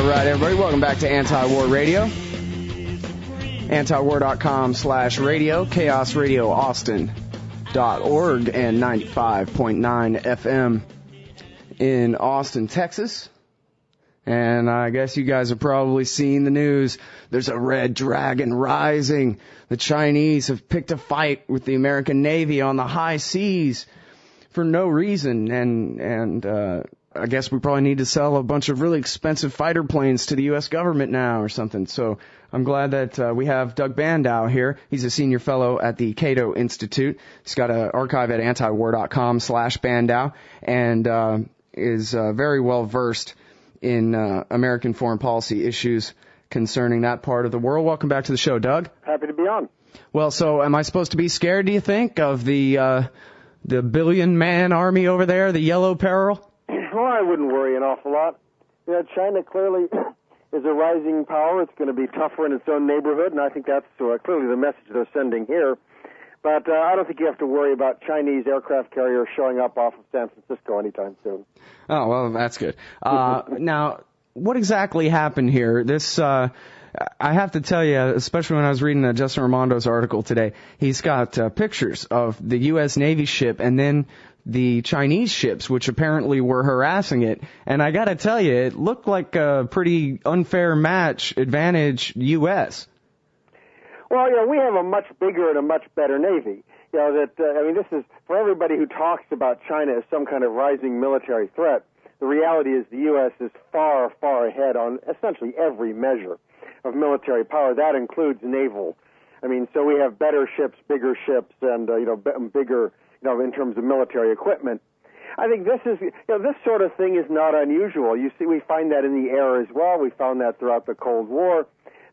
All right, everybody, welcome back to Anti-War Radio. Antiwar.com/radio, chaosradioaustin.org, and 95.9 FM in Austin, Texas. And I guess you guys have probably seen the news. There's a red dragon rising. The Chinese have picked a fight with the American Navy on the high seas for no reason. And I guess we probably need to sell a bunch of really expensive fighter planes to the U.S. government now or something. So I'm glad that we have Doug Bandow here. He's a senior fellow at the Cato Institute. He's got an archive at antiwar.com/Bandow and is very well versed in American foreign policy issues concerning that part of the world. Welcome back to the show, Doug. Happy to be on. Well, so am I supposed to be scared, do you think, of the billion-man army over there, the Yellow Peril? Well, I wouldn't worry an awful lot. You know, China clearly is a rising power. It's going to be tougher in its own neighborhood, and I think that's clearly the message they're sending here. But I don't think you have to worry about Chinese aircraft carriers showing up off of San Francisco anytime soon. Oh, well, that's good. Now, what exactly happened here? This, I have to tell you, especially when I was reading Justin Raimondo's article today, he's got pictures of the U.S. Navy ship and then the Chinese ships, which apparently were harassing it. And I got to tell you, it looked like a pretty unfair match, advantage U.S. Well, you know, we have a much bigger and a much better Navy. You know, this is, for everybody who talks about China as some kind of rising military threat, the reality is the U.S. is far, far ahead on essentially every measure of military power. That includes naval. I mean, so we have better ships, bigger ships, and, bigger, in terms of military equipment. I think this sort of thing is not unusual. You see, we find that in the air as well. We found that throughout the Cold War.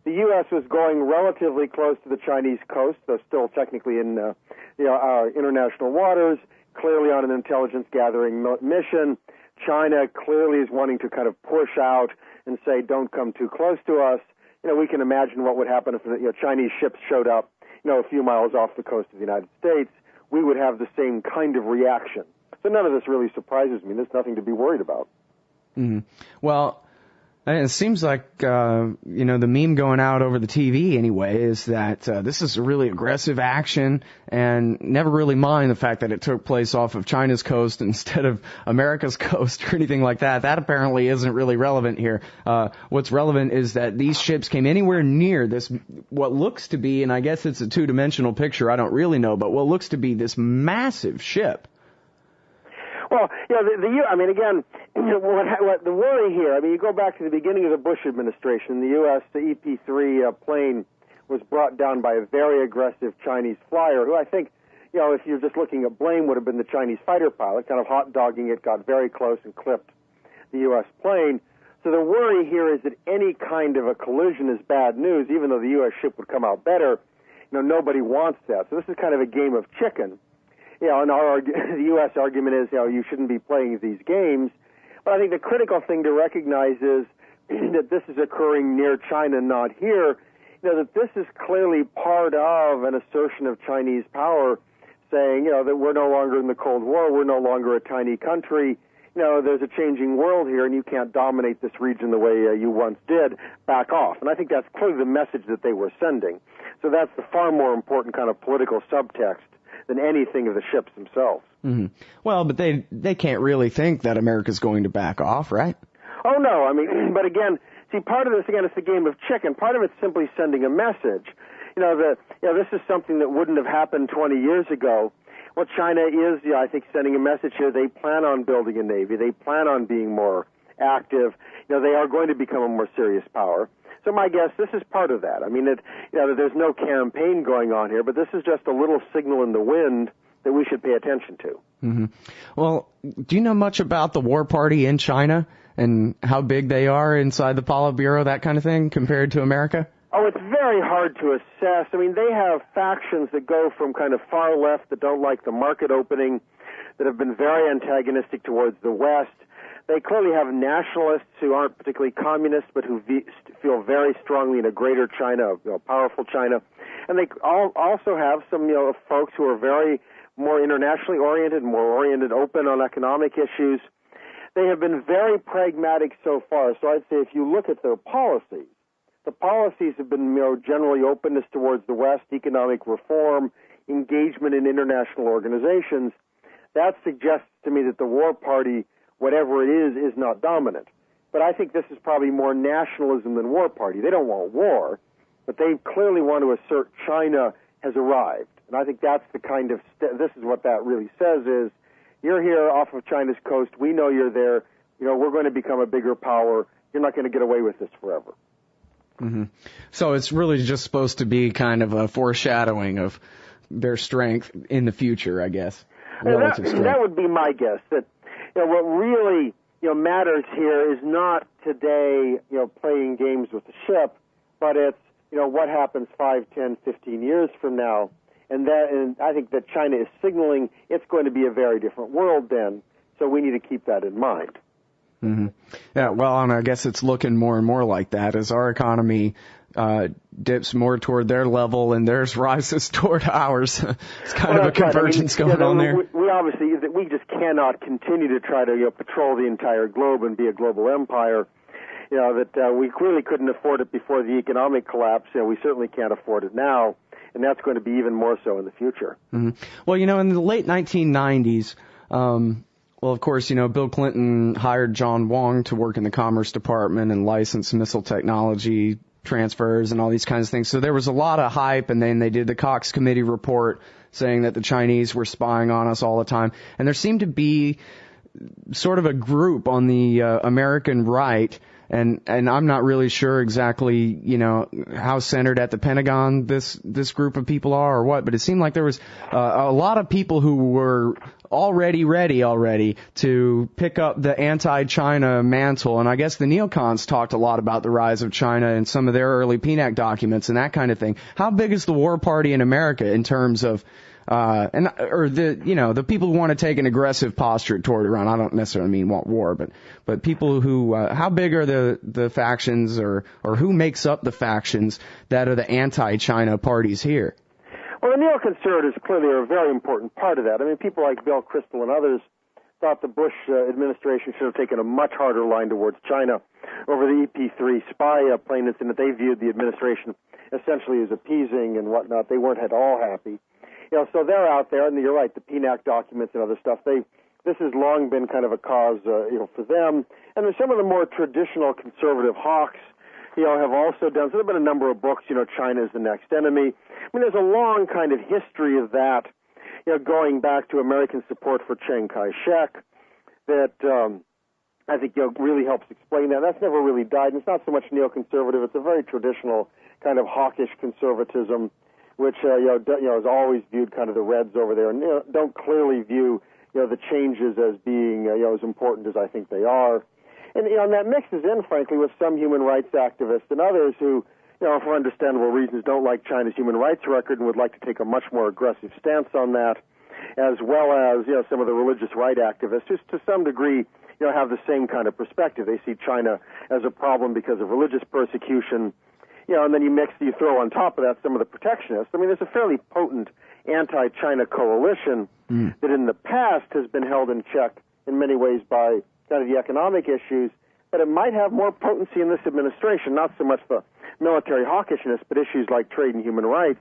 The U.S. was going relatively close to the Chinese coast, though still technically in, our international waters, clearly on an intelligence gathering mission. China clearly is wanting to kind of push out and say, don't come too close to us. You know, we can imagine what would happen if Chinese ships showed up, a few miles off the coast of the United States. We would have the same kind of reaction. So none of this really surprises me. There's nothing to be worried about. Mm-hmm. Well, it seems like, the meme going out over the TV anyway is that this is a really aggressive action and never really mind the fact that it took place off of China's coast instead of America's coast or anything like that. That apparently isn't really relevant here. What's relevant is that these ships came anywhere near this, what looks to be, and I guess it's a two-dimensional picture, I don't really know, but what looks to be this massive ship. Well, again, what the worry here, you go back to the beginning of the Bush administration, the U.S., the EP-3 plane was brought down by a very aggressive Chinese flyer who I think, if you're just looking at blame, would have been the Chinese fighter pilot, kind of hot-dogging it, got very close and clipped the U.S. plane. So the worry here is that any kind of a collision is bad news, even though the U.S. ship would come out better. Nobody wants that. So this is kind of a game of chicken. And the U.S. argument is, you shouldn't be playing these games. But I think the critical thing to recognize is that this is occurring near China, not here. That this is clearly part of an assertion of Chinese power, saying, that we're no longer in the Cold War, we're no longer a tiny country. There's a changing world here, and you can't dominate this region the way you once did. Back off. And I think that's clearly the message that they were sending. So that's the far more important kind of political subtext than anything of the ships themselves. Mm-hmm. Well, but they can't really think that America's going to back off, right? Oh, no. But again, see, part of this, again, it's the game of chicken. Part of it's simply sending a message. This is something that wouldn't have happened 20 years ago. Well, China is, I think, sending a message here. They plan on building a navy. They plan on being more active. They are going to become a more serious power. So my guess, this is part of that. There's no campaign going on here, but this is just a little signal in the wind that we should pay attention to. Mm-hmm. Well, do you know much about the War Party in China and how big they are inside the Politburo, that kind of thing, compared to America? Oh, it's very hard to assess. They have factions that go from kind of far left that don't like the market opening, that have been very antagonistic towards the West. They clearly have nationalists who aren't particularly communist, but who feel very strongly in a greater China, powerful China. And they also have some, folks who are very more internationally oriented, more oriented, open on economic issues. they have been very pragmatic so far. So I'd say if you look at their policies, the policies have been generally openness towards the West, economic reform, engagement in international organizations. That suggests to me that the war party, whatever it is not dominant. But I think this is probably more nationalism than war party. They don't want war, but they clearly want to assert China has arrived. And I think that's the kind of, this is what that really says is, you're here off of China's coast, we know you're there, we're going to become a bigger power, you're not going to get away with this forever. Mm-hmm. So it's really just supposed to be kind of a foreshadowing of their strength in the future, I guess. That would be my guess, that what really matters here is not today playing games with the ship, but it's what happens 5, 10, 15 years from now. And I think that China is signaling it's going to be a very different world then, so we need to keep that in mind. Mm-hmm. Yeah, well, and I guess it's looking more and more like that as our economy dips more toward their level and theirs rises toward ours. It's kind of a convergence going on there. We obviously, we just cannot continue to try to patrol the entire globe and be a global empire. That we clearly couldn't afford it before the economic collapse. We certainly can't afford it now, and that's going to be even more so in the future. Mm-hmm. Well, in the late 1990s, well, of course, Bill Clinton hired John Wong to work in the Commerce Department and license missile technology transfers and all these kinds of things. So there was a lot of hype, and then they did the Cox Committee report saying that the Chinese were spying on us all the time. And there seemed to be sort of a group on the American right, and I'm not really sure exactly, how centered at the Pentagon this group of people are or what, but it seemed like there was a lot of people who were already ready to pick up the anti-China mantle. And I guess the neocons talked a lot about the rise of China in some of their early PNAC documents and that kind of thing. How big is the war party in America in terms of the people who want to take an aggressive posture toward Iran? I don't necessarily mean want war, but people who, how big are the factions or who makes up the factions that are the anti-China parties here? Well, the neoconservatives clearly are a very important part of that. I mean, people like Bill Kristol and others thought the Bush administration should have taken a much harder line towards China over the EP-3 spy plane incident. They viewed the administration essentially as appeasing and whatnot. They weren't at all happy. So they're out there, and you're right, the PNAC documents and other stuff, this has long been kind of a cause, for them. And then some of the more traditional conservative hawks, have also done, so there have been a number of books, China is the next enemy. I mean, there's a long kind of history of that, going back to American support for Chiang Kai-shek that I think, really helps explain that. That's never really died, and it's not so much neoconservative. It's a very traditional kind of hawkish conservatism, which has always viewed kind of the Reds over there, and don't clearly view the changes as being as important as I think they are, and that mixes in, frankly, with some human rights activists and others who, for understandable reasons, don't like China's human rights record and would like to take a much more aggressive stance on that, as well as some of the religious right activists, who to some degree have the same kind of perspective. They see China as a problem because of religious persecution. And then you throw on top of that some of the protectionists. I mean, there's a fairly potent anti-China coalition that in the past has been held in check in many ways by kind of the economic issues, but it might have more potency in this administration, not so much the military hawkishness, but issues like trade and human rights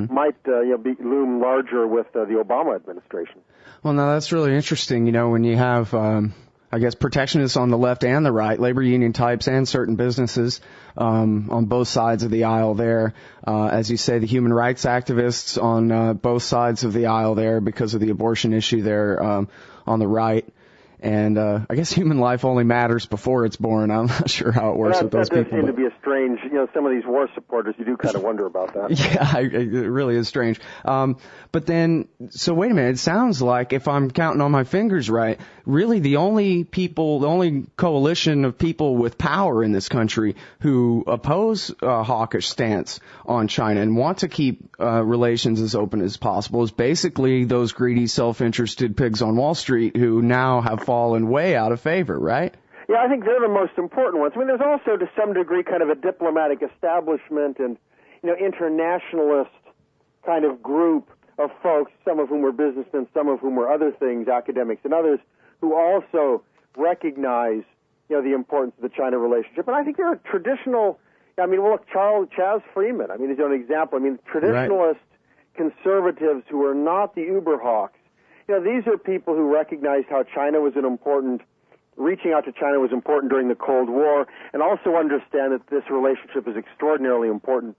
might loom larger with the Obama administration. Well, now that's really interesting, when you have I guess protectionists on the left and the right, labor union types and certain businesses on both sides of the aisle there. As you say, the human rights activists on both sides of the aisle there because of the abortion issue there on the right. And I guess human life only matters before it's born. I'm not sure how it works with those people. That does seem to be a strange, some of these war supporters, you do kind of wonder about that. Yeah, it really is strange. But then, so wait a minute, it sounds like, if I'm counting on my fingers right, really the only coalition of people with power in this country who oppose a hawkish stance on China and want to keep relations as open as possible is basically those greedy, self-interested pigs on Wall Street who now have fallen way out of favor, right? Yeah, I think they're the most important ones. I mean, there's also, to some degree, kind of a diplomatic establishment and, internationalist kind of group of folks, some of whom were businessmen, some of whom were other things, academics and others, who also recognize, the importance of the China relationship. And I think there are traditional, look, Chaz Freeman, he's an example. Traditionalist conservatives who are not the Uberhawks. These are people who recognized how reaching out to China was important during the Cold War, and also understand that this relationship is extraordinarily important,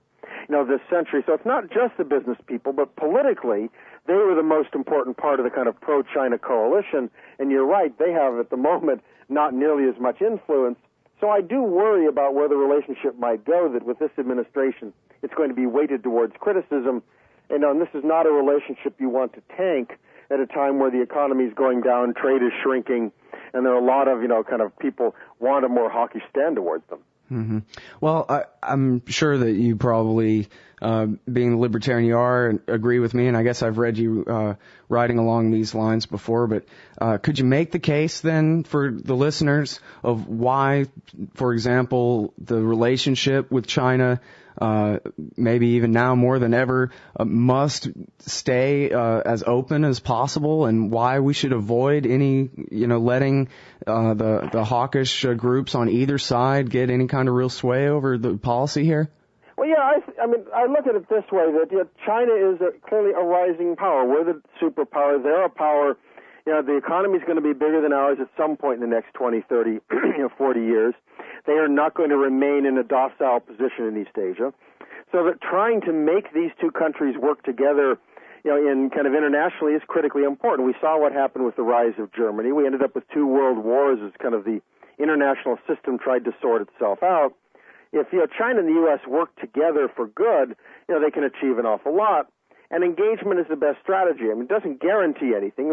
this century. So it's not just the business people, but politically, they were the most important part of the kind of pro-China coalition. And you're right, they have at the moment not nearly as much influence. So I do worry about where the relationship might go, that with this administration, it's going to be weighted towards criticism. And this is not a relationship you want to tank at a time where the economy is going down, trade is shrinking, and there are a lot of, people want a more hawkish stand towards them. Mm-hmm. Well, I'm sure that you probably, being the libertarian you are, agree with me, and I guess I've read you writing along these lines before, but could you make the case then for the listeners of why, for example, the relationship with China, maybe even now more than ever, must stay as open as possible, and why we should avoid any, letting the hawkish groups on either side get any kind of real sway over the policy here? Well, yeah, I look at it this way, that China is clearly a rising power. We're the superpower. They're a power. The economy is going to be bigger than ours at some point in the next 20, 30, 40 years. They are not going to remain in a docile position in East Asia. So that trying to make these two countries work together, in kind of internationally is critically important. We saw what happened with the rise of Germany. We ended up with 2 world wars as kind of the international system tried to sort itself out. If, China and the U.S. work together for good, they can achieve an awful lot. And engagement is the best strategy. It doesn't guarantee anything.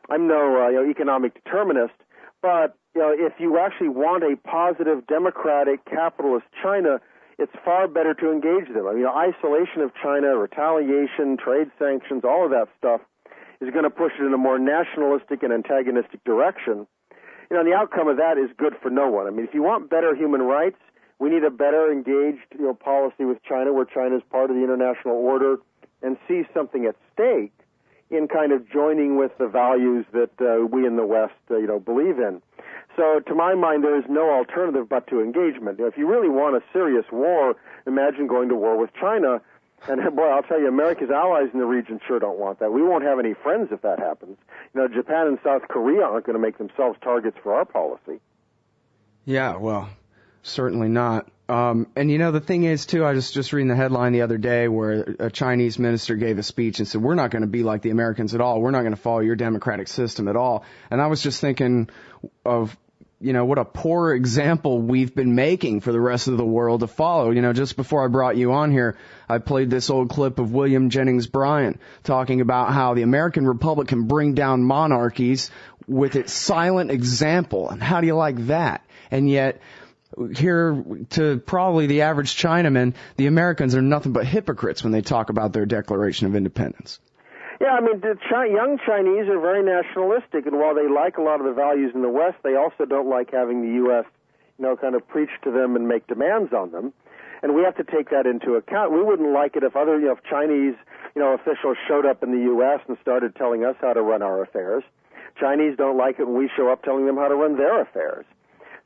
I'm no economic determinist, but if you actually want a positive, democratic, capitalist China, it's far better to engage them. Isolation of China, retaliation, trade sanctions, all of that stuff is going to push it in a more nationalistic and antagonistic direction. The outcome of that is good for no one. If you want better human rights, we need a better engaged, policy with China, where China is part of the international order and sees something at stake in kind of joining with the values that we in the West, believe in. So to my mind, there is no alternative but to engagement. If you really want a serious war, imagine going to war with China. And boy, I'll tell you, America's allies in the region sure don't want that. We won't have any friends if that happens. Japan and South Korea aren't going to make themselves targets for our policy. Yeah, well, certainly not. And the thing is, too, I was just reading the headline the other day where a Chinese minister gave a speech and said, we're not going to be like the Americans at all. We're not going to follow your democratic system at all. And I was just thinking of, what a poor example we've been making for the rest of the world to follow. Just before I brought you on here, I played this old clip of William Jennings Bryan talking about how the American Republic can bring down monarchies with its silent example. And how do you like that? And yet, here, to probably the average Chinaman, the Americans are nothing but hypocrites when they talk about their Declaration of Independence. Yeah, the young Chinese are very nationalistic, and while they like a lot of the values in the West, they also don't like having the U.S., kind of preach to them and make demands on them. And we have to take that into account. We wouldn't like it if other, if Chinese, officials showed up in the U.S. and started telling us how to run our affairs. Chinese don't like it when we show up telling them how to run their affairs.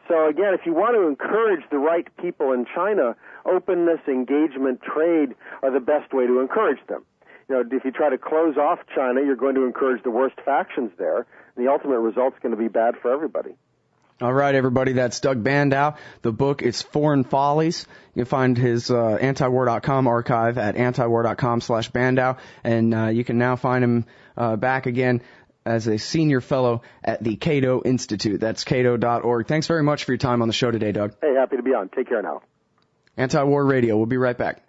So again, if you want to encourage the right people in China, openness, engagement, trade are the best way to encourage them. If you try to close off China, you're going to encourage the worst factions there, and the ultimate result's going to be bad for everybody. All right, everybody, that's Doug Bandow. The book is Foreign Follies. You can find his antiwar.com archive at antiwar.com/Bandow, and you can now find him back again as a senior fellow at the Cato Institute. That's cato.org. Thanks very much for your time on the show today, Doug. Hey, happy to be on. Take care now. Anti-War Radio. We'll be right back.